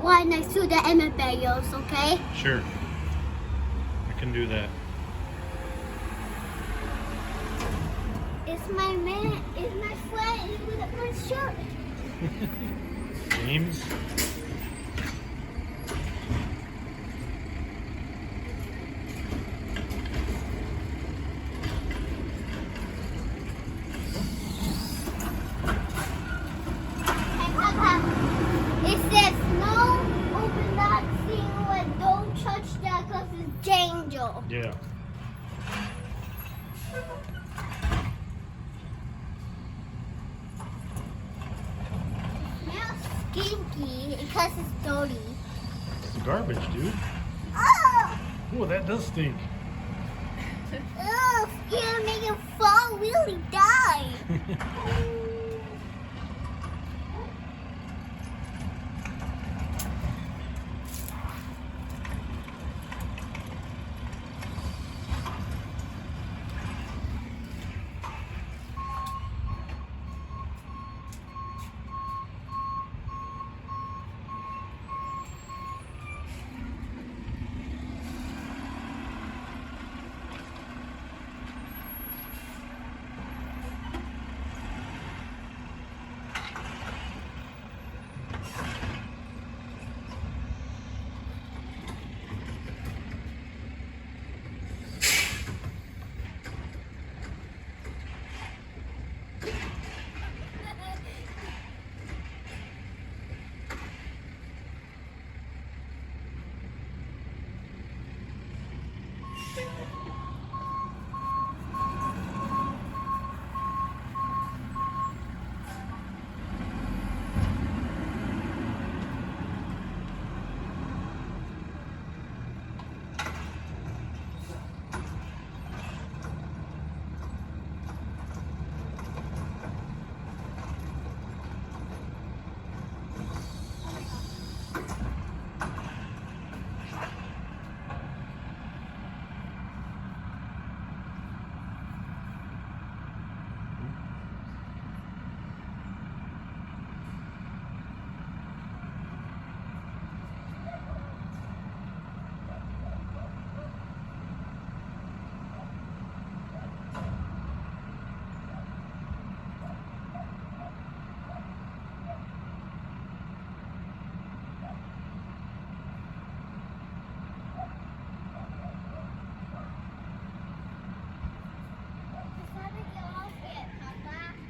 one next to the Emmett bagels, okay? Sure. I can do that. It's my man, it's my friend, it's with my shirt. James? Hey, Papa, it says no, open that thing, but don't touch that because it's danger. Yeah. Smells stinky because it's dirty. It's garbage, dude. Oh! Oh, that does stink. Ugh, you're gonna make it fall, really die.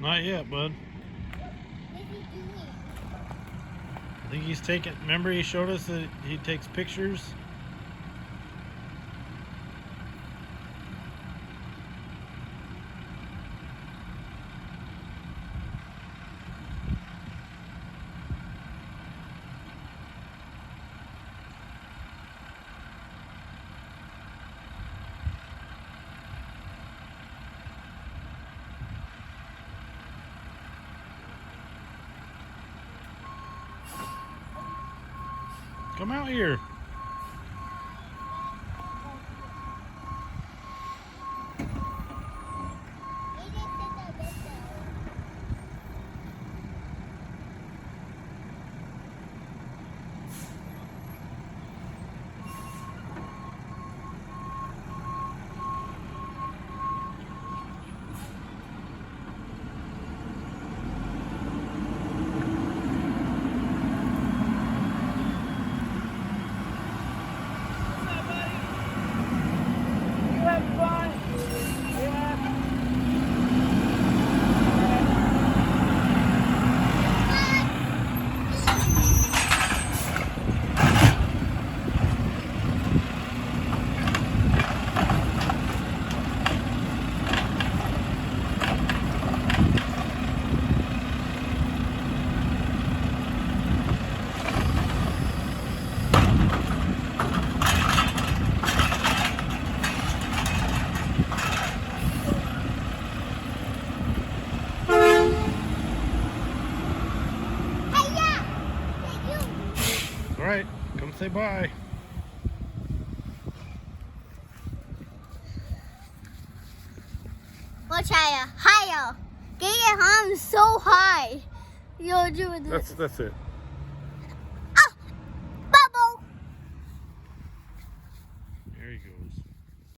Not yet, bud. What is he doing? I think he's taking. Remember, he showed us that he takes pictures. Come out here. All right, come say bye. Watch higher, higher. Get your arms so high. You'll do this. That's it. Ah! There he goes.